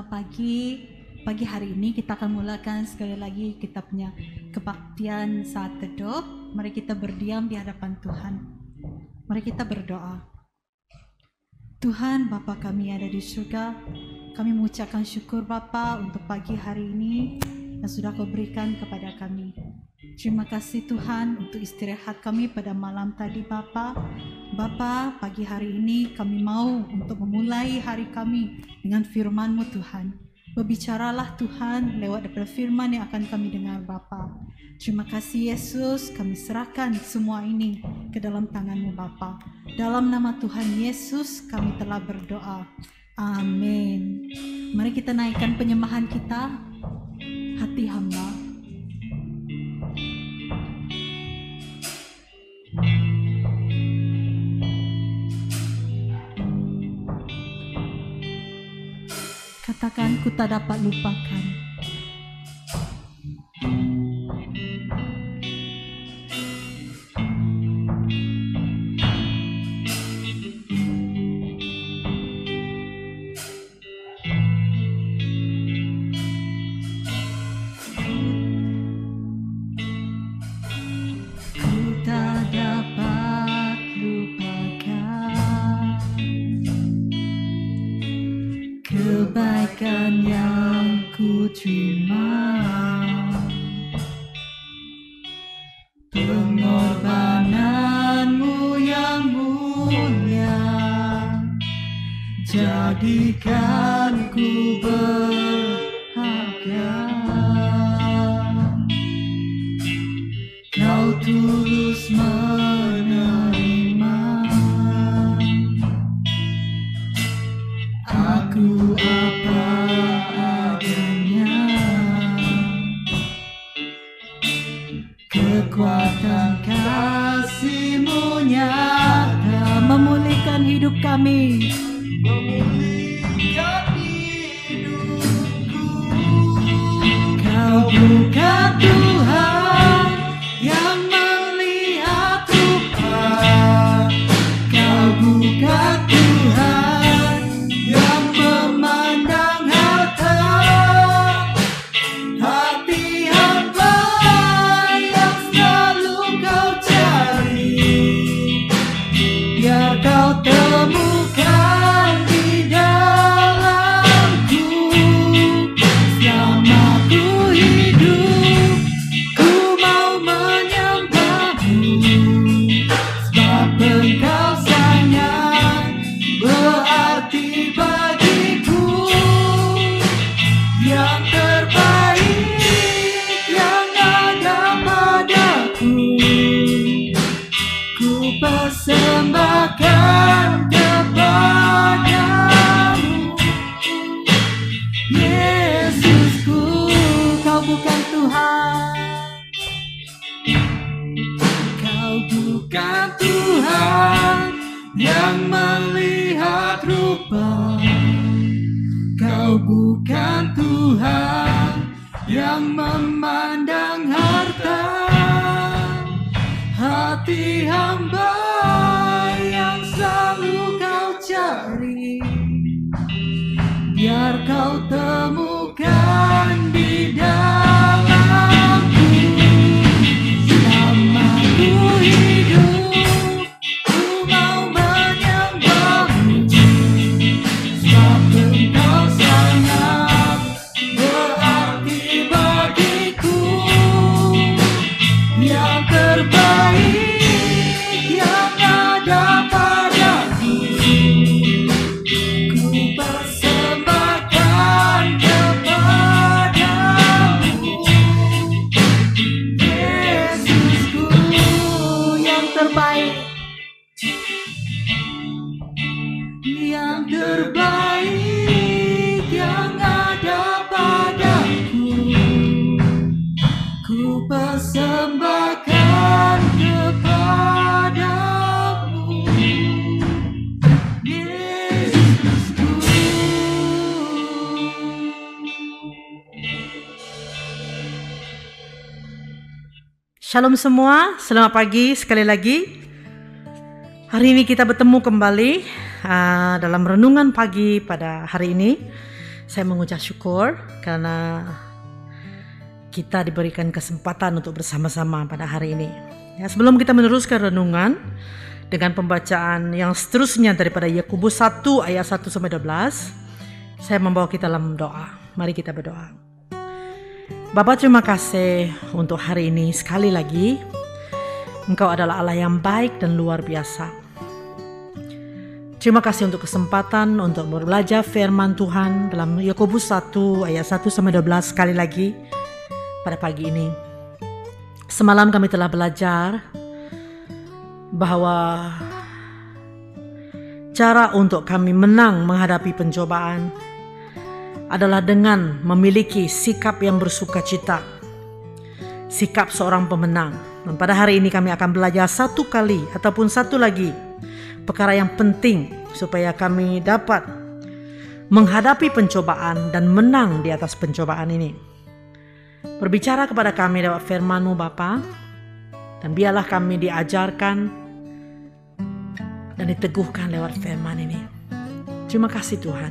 selamat pagi hari ini kita akan mulakan sekali lagi kita punya kebaktian saat teduh. Mari kita berdiam di hadapan Tuhan. Mari kita berdoa. Tuhan Bapa kami ada di surga, kami mengucapkan syukur Bapa untuk pagi hari ini yang sudah Kau berikan kepada kami. Terima kasih Tuhan untuk istirahat kami pada malam tadi Bapa. Bapa, pagi hari ini kami mau untuk memulai hari kami dengan firman-Mu Tuhan. Berbicaralah Tuhan lewat daripada firman yang akan kami dengar Bapa. Terima kasih Yesus, kami serahkan semua ini ke dalam tangan-Mu Bapa. Dalam nama Tuhan Yesus kami telah berdoa. Amin. Mari kita naikkan penyembahan kita, hati hamba. Katakan, ku tak dapat lupakan. Kebaikan yang ku terima, pengorbanan-Mu yang mulia, jadikan ku berharga. Kau tulus menerima aku apa adanya, kekuatan kasih-Mu nyata memulihkan hidup kami, memulihkan hidupku. Kau bukan Tuhan yang melihat rupa, Kau bukan Tuhan yang memandang harta, hati hamba yang selalu Kau cari, biar Kau temukan di dalamku. Selama ku hidup, ku mau menyembah-Mu, sebab Engkau sangat berarti bagiku. Yang terbaik yang ada padaku, ku persembahkan kepadamu. Yesusku, Kau bukan Tuhan, Kau bukan Tuhan yang melihat rupa, Kau bukan Tuhan yang memandang harta, hati hamba yang selalu Kau cari, biar Kau temukan di dalamku. Selama ku hidup, ku mau menyembah-Mu, sebab Engkau sangat berarti bagiku. Yang terbaik yang ada padaku, ku persembahkan kepadamu. Yesusku, yang terbaik, yang terbaik yang ada padaku, ku persembahkan kepadamu. Yesusku. Shalom semua, selamat pagi sekali lagi. Hari ini kita bertemu kembali dalam renungan pagi pada hari ini. Saya mengucap syukur karena kita diberikan kesempatan untuk bersama-sama pada hari ini. Ya, sebelum kita meneruskan renungan dengan pembacaan yang seterusnya daripada Yakobus 1 ayat 1 sampai 12, saya membawa kita dalam doa. Mari kita berdoa. Bapa, terima kasih untuk hari ini. Sekali lagi, Engkau adalah Allah yang baik dan luar biasa. Terima kasih untuk kesempatan untuk belajar firman Tuhan dalam Yakobus 1 ayat 1 sampai 12 sekali lagi pada pagi ini. Semalam kami telah belajar bahwa cara untuk kami menang menghadapi pencobaan adalah dengan memiliki sikap yang bersukacita, sikap seorang pemenang. Dan pada hari ini kami akan belajar satu lagi perkara yang penting supaya kami dapat menghadapi pencobaan dan menang di atas pencobaan ini. Berbicara kepada kami lewat firman-Mu Bapa, dan biarlah kami diajarkan dan diteguhkan lewat firman ini. Terima kasih Tuhan.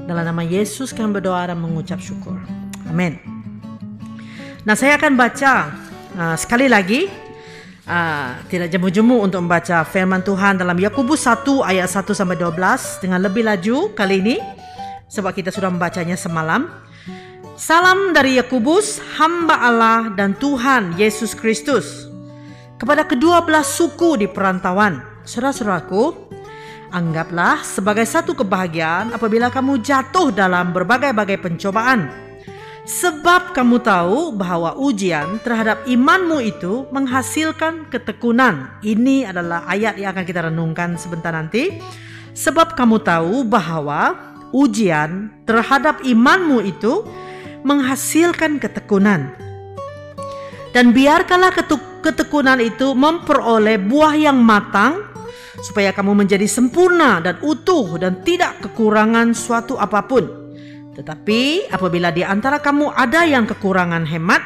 Dalam nama Yesus kami berdoa dan mengucap syukur. Amin. Nah, saya akan baca sekali lagi, tidak jemu-jemu untuk membaca firman Tuhan dalam Yakobus 1 ayat 1 sampai 12 dengan lebih laju kali ini sebab kita sudah membacanya semalam. Salam dari Yakobus, hamba Allah dan Tuhan Yesus Kristus, kepada kedua belah suku di perantauan. Saudara-saudaraku, anggaplah sebagai satu kebahagiaan apabila kamu jatuh dalam berbagai-bagai pencobaan. Sebab kamu tahu bahwa ujian terhadap imanmu itu menghasilkan ketekunan. Ini adalah ayat yang akan kita renungkan sebentar nanti. Sebab kamu tahu bahwa ujian terhadap imanmu itu menghasilkan ketekunan. Dan biarkanlah ketekunan itu memperoleh buah yang matang, supaya kamu menjadi sempurna dan utuh dan tidak kekurangan suatu apapun. Tetapi apabila di antara kamu ada yang kekurangan hemat,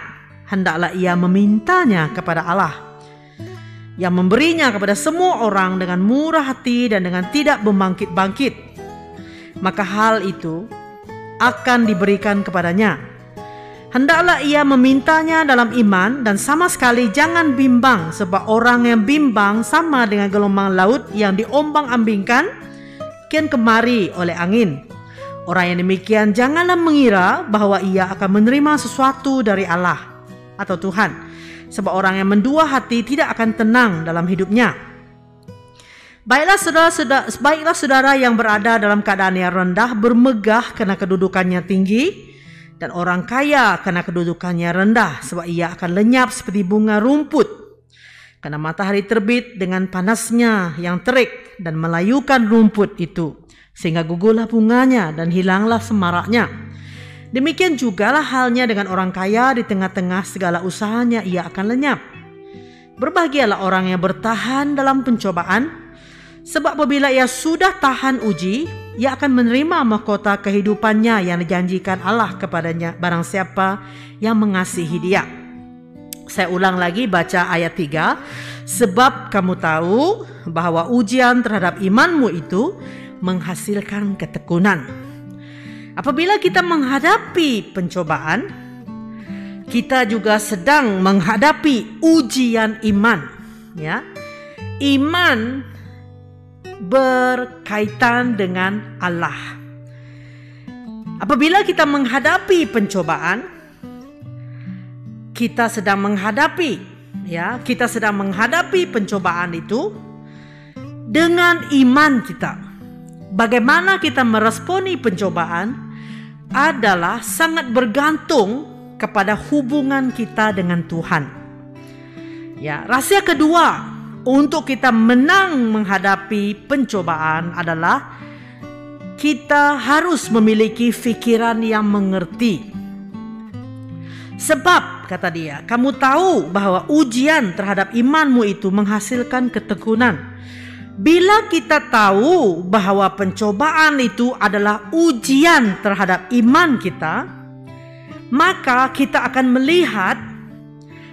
hendaklah ia memintanya kepada Allah, yang memberinya kepada semua orang dengan murah hati dan dengan tidak membangkit-bangkit. Maka hal itu akan diberikan kepadanya. Hendaklah ia memintanya dalam iman dan sama sekali jangan bimbang, sebab orang yang bimbang sama dengan gelombang laut yang diombang-ambingkan kian kemari oleh angin. Orang yang demikian janganlah mengira bahwa ia akan menerima sesuatu dari Allah atau Tuhan, sebab orang yang mendua hati tidak akan tenang dalam hidupnya. Baiklah saudara yang berada dalam keadaan yang rendah bermegah karena kedudukannya tinggi, dan orang kaya karena kedudukannya rendah, sebab ia akan lenyap seperti bunga rumput. Karena matahari terbit dengan panasnya yang terik dan melayukan rumput itu, sehingga gugurlah bunganya dan hilanglah semaraknya. Demikian jugalah halnya dengan orang kaya, di tengah-tengah segala usahanya ia akan lenyap. Berbahagialah orang yang bertahan dalam pencobaan, sebab apabila ia sudah tahan uji, ia akan menerima mahkota kehidupannya yang dijanjikan Allah kepadanya, barang siapa yang mengasihi dia. Saya ulang lagi baca ayat 3. Sebab kamu tahu bahwa ujian terhadap imanmu itu menghasilkan ketekunan. Apabila kita menghadapi pencobaan, kita juga sedang menghadapi ujian iman, ya. Iman berkaitan dengan Allah. Apabila kita menghadapi pencobaan, kita sedang menghadapi pencobaan itu dengan iman kita. Bagaimana kita meresponi pencobaan adalah sangat bergantung kepada hubungan kita dengan Tuhan. Ya, rahasia kedua untuk kita menang menghadapi pencobaan adalah kita harus memiliki pikiran yang mengerti. Sebab kata dia, kamu tahu bahwa ujian terhadap imanmu itu menghasilkan ketekunan. Bila kita tahu bahwa pencobaan itu adalah ujian terhadap iman kita, maka kita akan melihat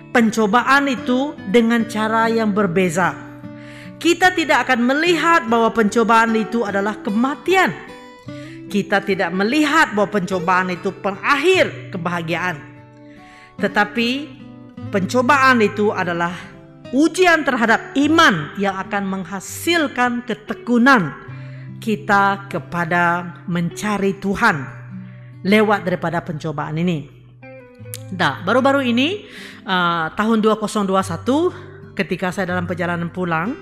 pencobaan itu dengan cara yang berbeza. Kita tidak akan melihat bahwa pencobaan itu adalah kematian. kita tidak melihat bahwa pencobaan itu pengakhir kebahagiaan. Tetapi pencobaan itu adalah ujian terhadap iman yang akan menghasilkan ketekunan kita kepada mencari Tuhan lewat daripada pencobaan ini. Nah, baru-baru ini tahun 2021 ketika saya dalam perjalanan pulang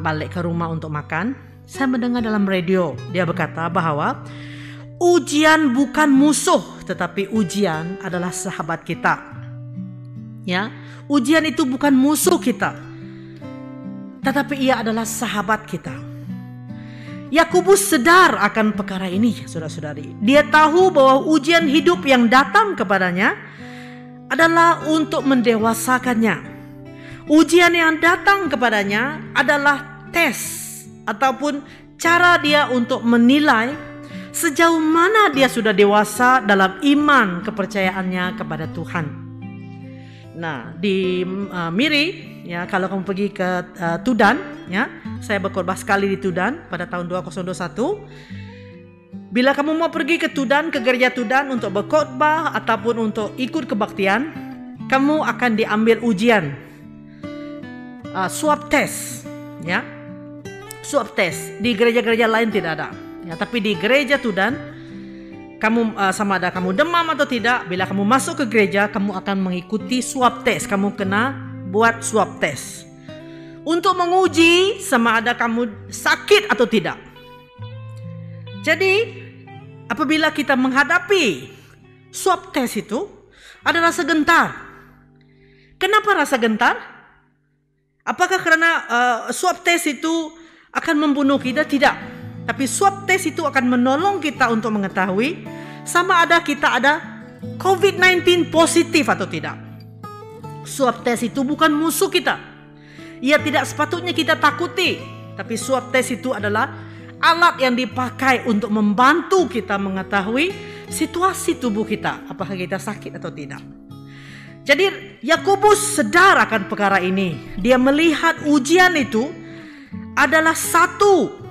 balik ke rumah untuk makan, saya mendengar dalam radio dia berkata bahwa ujian bukan musuh, tetapi ujian adalah sahabat kita. Ya, ujian itu bukan musuh kita, tetapi ia adalah sahabat kita. Yakobus sadar akan perkara ini, saudara-saudari. Dia tahu bahwa ujian hidup yang datang kepadanya adalah untuk mendewasakannya. Ujian yang datang kepadanya adalah tes ataupun cara dia untuk menilai sejauh mana dia sudah dewasa dalam iman kepercayaannya kepada Tuhan. Nah, di Miri, ya, kalau kamu pergi ke Tudan, ya, saya berkhotbah sekali di Tudan pada tahun 2021. Bila kamu mau pergi ke Tudan, ke gereja Tudan untuk berkhotbah ataupun untuk ikut kebaktian, kamu akan diambil ujian, swab test, ya. Swab test di gereja-gereja lain tidak ada, ya, tapi di gereja Tudan kamu sama ada kamu demam atau tidak, bila kamu masuk ke gereja kamu akan mengikuti swab test. Kamu kena buat swab test untuk menguji sama ada kamu sakit atau tidak. Jadi apabila kita menghadapi swab test itu ada rasa gentar. Kenapa rasa gentar? Apakah karena swab test itu akan membunuh kita? Tidak. Tapi swab test itu akan menolong kita untuk mengetahui sama ada kita ada COVID-19 positif atau tidak. Swab test itu bukan musuh kita. Ia tidak sepatutnya kita takuti. Tapi swab test itu adalah alat yang dipakai untuk membantu kita mengetahui situasi tubuh kita, apakah kita sakit atau tidak. Jadi Yakobus sadar akan perkara ini. Dia melihat ujian itu adalah satu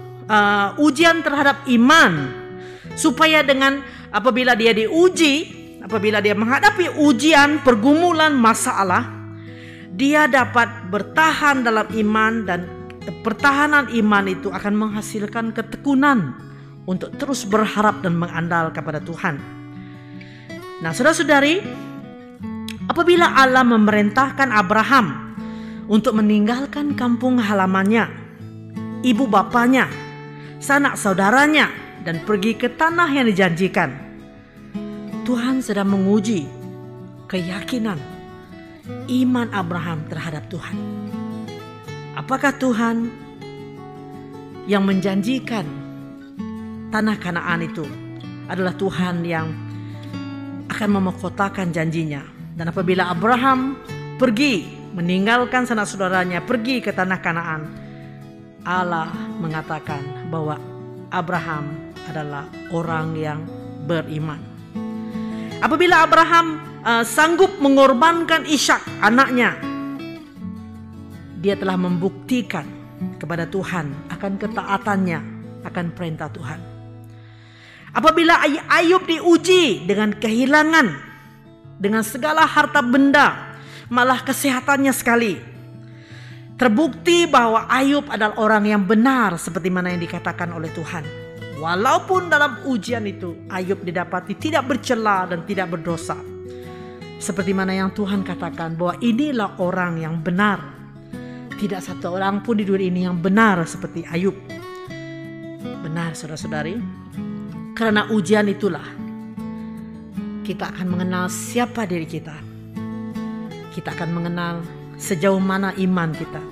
ujian terhadap iman, supaya dengan apabila dia diuji, apabila dia menghadapi ujian, pergumulan, masalah, dia dapat bertahan dalam iman, dan pertahanan iman itu akan menghasilkan ketekunan untuk terus berharap dan mengandal kepada Tuhan. Nah, saudara-saudari, apabila Allah memerintahkan Abraham untuk meninggalkan kampung halamannya, ibu bapanya, sanak saudaranya, dan pergi ke tanah yang dijanjikan, Tuhan sedang menguji keyakinan iman Abraham terhadap Tuhan. Apakah Tuhan yang menjanjikan tanah Kanaan itu adalah Tuhan yang akan memahkotakan janjinya? Dan apabila Abraham pergi meninggalkan sanak saudaranya, pergi ke tanah Kanaan, Allah mengatakan bahwa Abraham adalah orang yang beriman. Apabila Abraham sanggup mengorbankan Ishak, anaknya, dia telah membuktikan kepada Tuhan akan ketaatannya akan perintah Tuhan. Apabila Ayub diuji dengan kehilangan, dengan segala harta benda, malah kesehatannya sekali, terbukti bahwa Ayub adalah orang yang benar seperti mana yang dikatakan oleh Tuhan. Walaupun dalam ujian itu Ayub didapati tidak bercela dan tidak berdosa, seperti mana yang Tuhan katakan bahwa inilah orang yang benar. Tidak satu orang pun di dunia ini yang benar seperti Ayub. Benar, saudara-saudari. Karena ujian itulah kita akan mengenal siapa diri kita. Kita akan mengenal sejauh mana iman kita.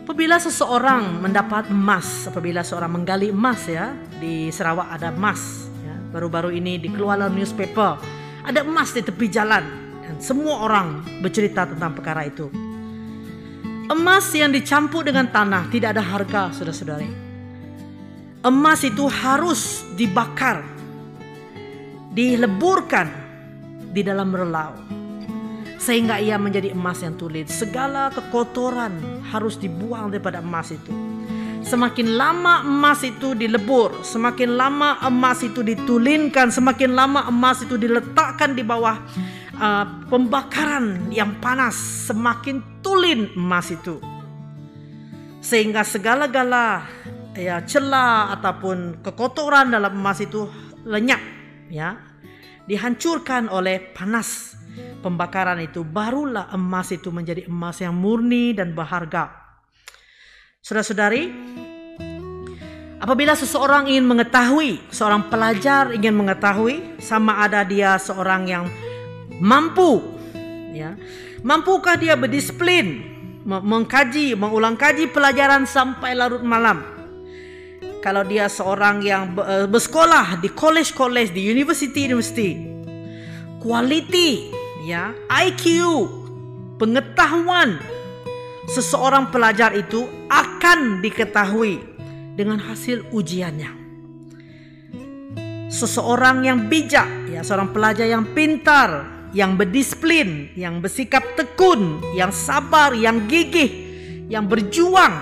Apabila seseorang mendapat emas, apabila seorang menggali emas, ya, di Sarawak ada emas, ya, baru-baru ini dikeluarkan newspaper, ada emas di tepi jalan, dan semua orang bercerita tentang perkara itu. Emas yang dicampur dengan tanah tidak ada harga, saudara-saudari. Emas itu harus dibakar, dileburkan di dalam relau, sehingga ia menjadi emas yang tulen. Segala kekotoran harus dibuang daripada emas itu, Semakin lama emas itu dilebur, semakin lama emas itu ditulinkan, semakin lama emas itu diletakkan di bawah pembakaran yang panas, semakin tulin emas itu. Sehingga segala-gala celah ataupun kekotoran dalam emas itu lenyap, dihancurkan oleh panas pembakaran itu. Barulah emas itu menjadi emas yang murni dan berharga. Saudara-saudari, apabila seseorang ingin mengetahui, seorang pelajar ingin mengetahui sama ada dia seorang yang mampu, mampukah dia berdisiplin, mengkaji, mengulang kaji pelajaran sampai larut malam. Kalau dia seorang yang bersekolah di college, di university, quality, IQ, pengetahuan seseorang pelajar itu akan diketahui dengan hasil ujiannya. Seseorang yang bijak, seorang pelajar yang pintar, yang berdisiplin, yang bersikap tekun, yang sabar, yang gigih, yang berjuang,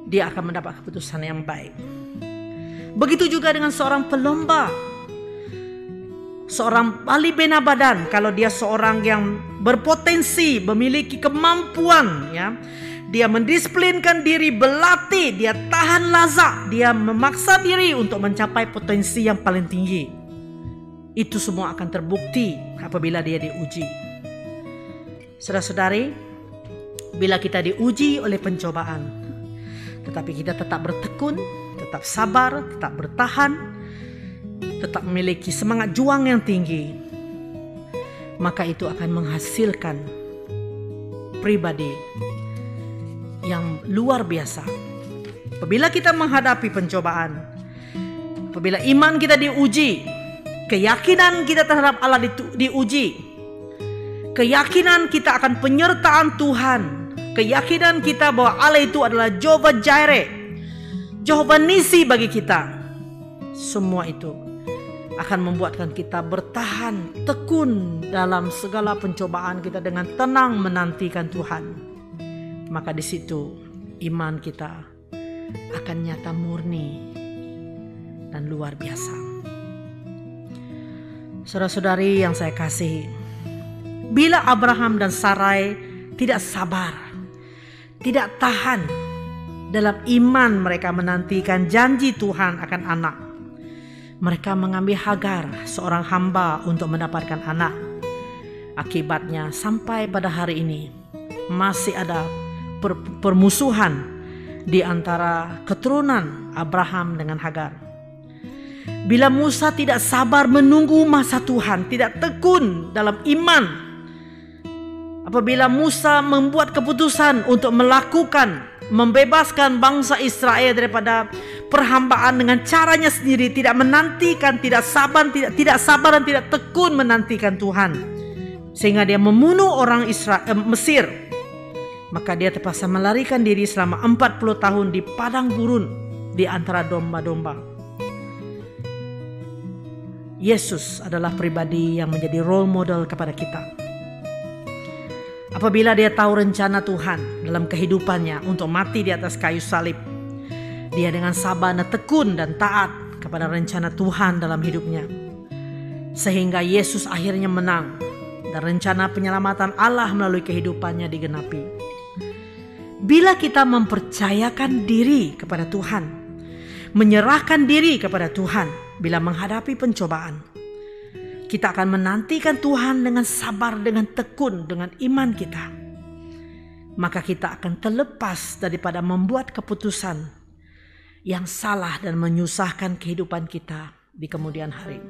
dia akan mendapat keputusan yang baik. Begitu juga dengan seorang pelomba, seorang ahli bina badan. Kalau dia seorang yang berpotensi, memiliki kemampuan, dia mendisiplinkan diri, berlatih, dia tahan lazat, dia memaksa diri untuk mencapai potensi yang paling tinggi. Itu semua akan terbukti apabila dia diuji. Saudara-saudari, bila kita diuji oleh pencobaan, tetapi kita tetap bertekun, tetap sabar, tetap bertahan, tetap memiliki semangat juang yang tinggi, maka itu akan menghasilkan pribadi yang luar biasa. Apabila kita menghadapi pencobaan, apabila iman kita diuji, keyakinan kita terhadap Allah diuji, keyakinan kita akan penyertaan Tuhan, keyakinan kita bahwa Allah itu adalah Jehovah Jireh, Jehovah Nisi bagi kita, semua itu akan membuatkan kita bertahan tekun dalam segala pencobaan kita dengan tenang menantikan Tuhan. Maka di situ iman kita akan nyata murni dan luar biasa. Saudara-saudari yang saya kasihi, bila Abraham dan Sarai tidak sabar, tidak tahan dalam iman mereka menantikan janji Tuhan akan anak, mereka mengambil Hagar, seorang hamba, untuk mendapatkan anak. Akibatnya sampai pada hari ini masih ada permusuhan di antara keturunan Abraham dengan Hagar. Bila Musa tidak sabar menunggu masa Tuhan, tidak tekun dalam iman, apabila Musa membuat keputusan untuk membebaskan bangsa Israel daripada perhambaan dengan caranya sendiri, tidak menantikan, tidak sabar dan tidak tekun menantikan Tuhan, sehingga dia membunuh orang Mesir, maka dia terpaksa melarikan diri selama 40 tahun di padang gurun di antara domba-domba. Yesus adalah pribadi yang menjadi role model kepada kita. Apabila dia tahu rencana Tuhan dalam kehidupannya untuk mati di atas kayu salib, dia dengan sabar dan tekun dan taat kepada rencana Tuhan dalam hidupnya, sehingga Yesus akhirnya menang dan rencana penyelamatan Allah melalui kehidupannya digenapi. Bila kita mempercayakan diri kepada Tuhan, menyerahkan diri kepada Tuhan bila menghadapi pencobaan, kita akan menantikan Tuhan dengan sabar, dengan tekun, dengan iman kita. Maka kita akan terlepas daripada membuat keputusan yang salah dan menyusahkan kehidupan kita di kemudian hari.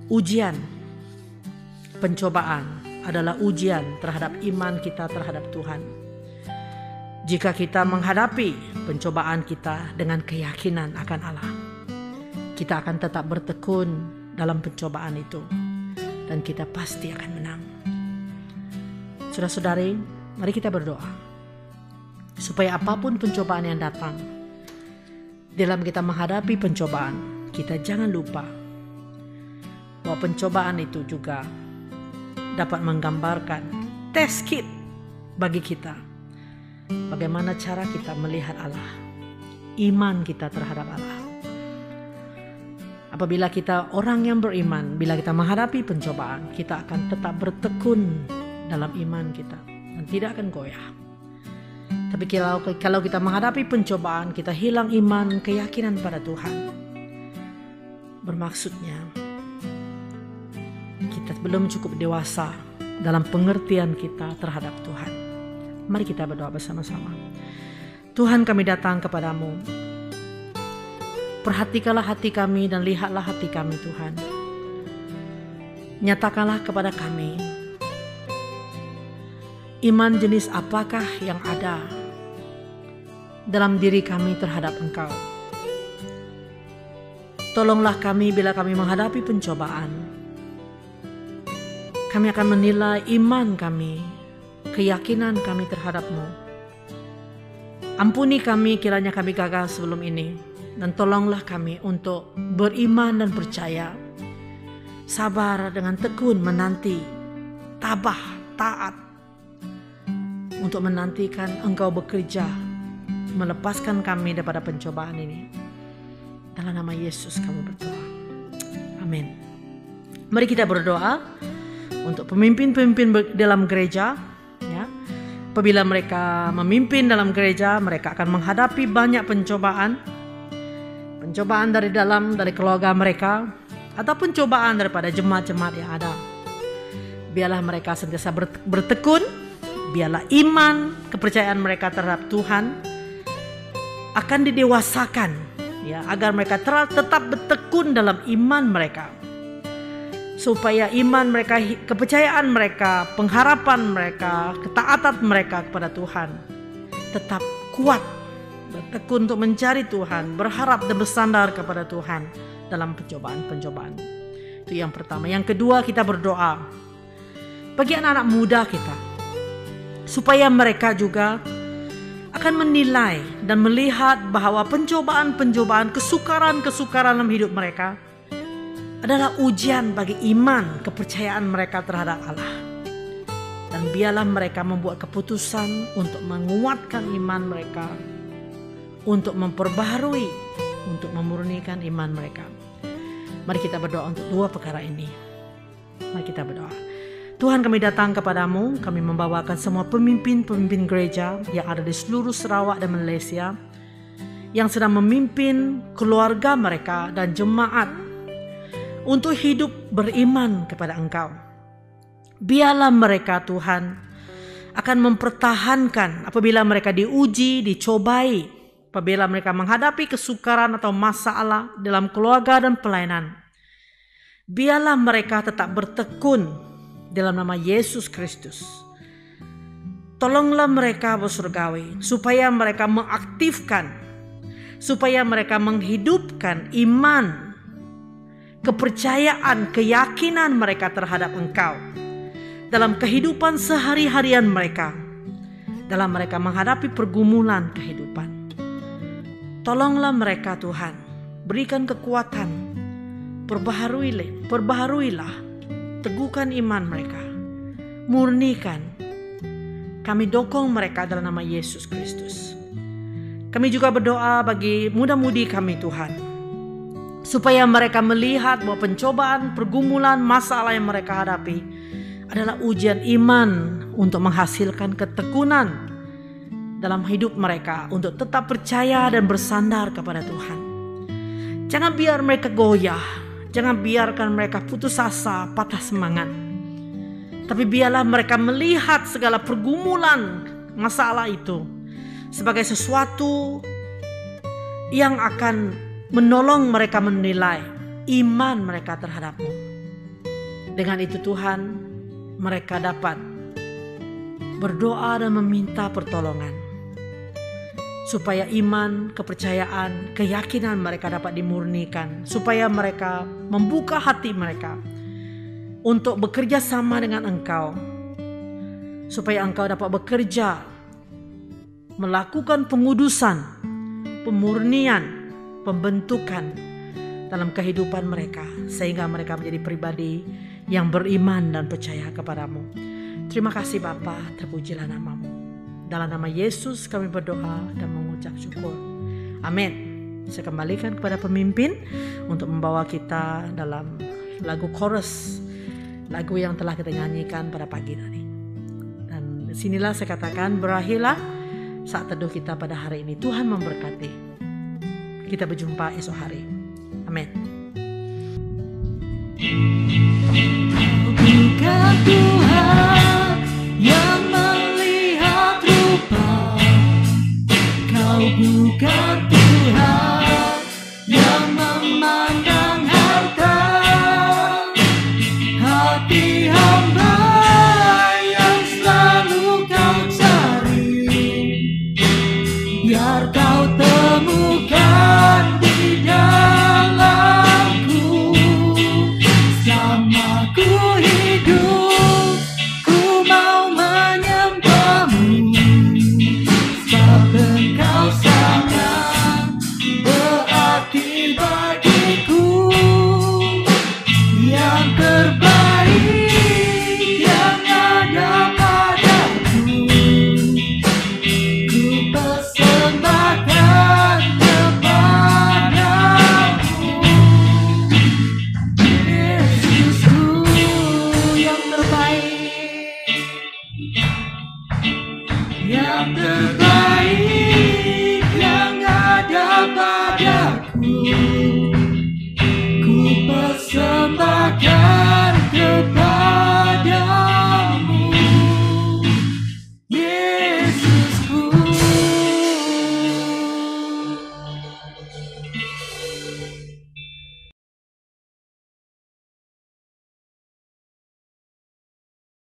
Ujian, pencobaan adalah ujian terhadap iman kita terhadap Tuhan. Jika kita menghadapi pencobaan kita dengan keyakinan akan Allah, kita akan tetap bertekun dalam pencobaan itu, dan kita pasti akan menang. Saudara-saudari, mari kita berdoa supaya apapun pencobaan yang datang, dalam kita menghadapi pencobaan, kita jangan lupa bahwa pencobaan itu juga dapat menggambarkan test kit bagi kita bagaimana cara kita melihat Allah, iman kita terhadap Allah. Apabila kita orang yang beriman, bila kita menghadapi pencobaan, kita akan tetap bertekun dalam iman kita dan tidak akan goyah. Tapi kalau kita menghadapi pencobaan, kita hilang iman, keyakinan pada Tuhan, bermaksudnya kita belum cukup dewasa dalam pengertian kita terhadap Tuhan. Mari kita berdoa bersama-sama. Tuhan, kami datang kepadamu. Perhatikanlah hati kami dan lihatlah hati kami, Tuhan. Nyatakanlah kepada kami iman jenis apakah yang ada dalam diri kami terhadap Engkau. Tolonglah kami bila kami menghadapi pencobaan. Kami akan menilai iman kami, keyakinan kami terhadap-Mu. Ampuni kami kiranya kami gagal sebelum ini. Dan tolonglah kami untuk beriman dan percaya, sabar dengan tekun menanti, tabah, taat, untuk menantikan Engkau bekerja, melepaskan kami daripada pencobaan ini. Dalam nama Yesus kami berdoa. Amin. Mari kita berdoa untuk pemimpin-pemimpin dalam gereja. Ya. Apabila mereka memimpin dalam gereja, mereka akan menghadapi banyak pencobaan dari keluarga mereka, ataupun cobaan daripada jemaat-jemaat yang ada. Biarlah mereka sentiasa bertekun, biarlah iman, kepercayaan mereka terhadap Tuhan akan didewasakan, ya, agar mereka tetap bertekun dalam iman mereka, supaya iman mereka, kepercayaan mereka, pengharapan mereka, ketaatan mereka kepada Tuhan tetap kuat. Bertekun untuk mencari Tuhan, berharap dan bersandar kepada Tuhan dalam pencobaan-pencobaan. Itu yang pertama. Yang kedua, kita berdoa bagi anak-anak muda kita, supaya mereka juga akan menilai dan melihat bahwa pencobaan-pencobaan, kesukaran-kesukaran dalam hidup mereka adalah ujian bagi iman, kepercayaan mereka terhadap Allah. Dan biarlah mereka membuat keputusan untuk menguatkan iman mereka, untuk memperbaharui, untuk memurnikan iman mereka. Mari kita berdoa untuk dua perkara ini. Mari kita berdoa. Tuhan, kami datang kepadamu, kami membawakan semua pemimpin-pemimpin gereja yang ada di seluruh Sarawak dan Malaysia, yang sedang memimpin keluarga mereka dan jemaat untuk hidup beriman kepada Engkau. Biarlah mereka, Tuhan, akan mempertahankan apabila mereka diuji, dicobai, apabila mereka menghadapi kesukaran atau masalah dalam keluarga dan pelayanan. Biarlah mereka tetap bertekun dalam nama Yesus Kristus. Tolonglah mereka, Bapa Surgawi, supaya mereka mengaktifkan, supaya mereka menghidupkan iman, kepercayaan, keyakinan mereka terhadap Engkau dalam kehidupan sehari-harian mereka, dalam mereka menghadapi pergumulan kehidupan. Tolonglah mereka, Tuhan, berikan kekuatan, perbaharuilah, teguhkan iman mereka, murnikan. Kami dukung mereka dalam nama Yesus Kristus. Kami juga berdoa bagi muda-mudi kami, Tuhan, supaya mereka melihat bahwa pencobaan, pergumulan, masalah yang mereka hadapi adalah ujian iman untuk menghasilkan ketekunan dalam hidup mereka, untuk tetap percaya dan bersandar kepada Tuhan. Jangan biar mereka goyah, jangan biarkan mereka putus asa, patah semangat. Tapi biarlah mereka melihat segala pergumulan masalah itu sebagai sesuatu yang akan menolong mereka menilai iman mereka terhadap-Mu. Dengan itu, Tuhan, mereka dapat berdoa dan meminta pertolongan, supaya iman, kepercayaan, keyakinan mereka dapat dimurnikan, supaya mereka membuka hati mereka untuk bekerja sama dengan Engkau, supaya Engkau dapat bekerja, melakukan pengudusan, pemurnian, pembentukan dalam kehidupan mereka, sehingga mereka menjadi pribadi yang beriman dan percaya kepadamu. Terima kasih Bapa, terpujilah nama-Mu. Dalam nama Yesus kami berdoa dan mengucap syukur. Amin. Saya kembalikan kepada pemimpin untuk membawa kita dalam lagu chorus, lagu yang telah kita nyanyikan pada pagi tadi. Dan disinilah saya katakan berakhirlah saat teduh kita pada hari ini. Tuhan memberkati. Kita berjumpa esok hari. Amin.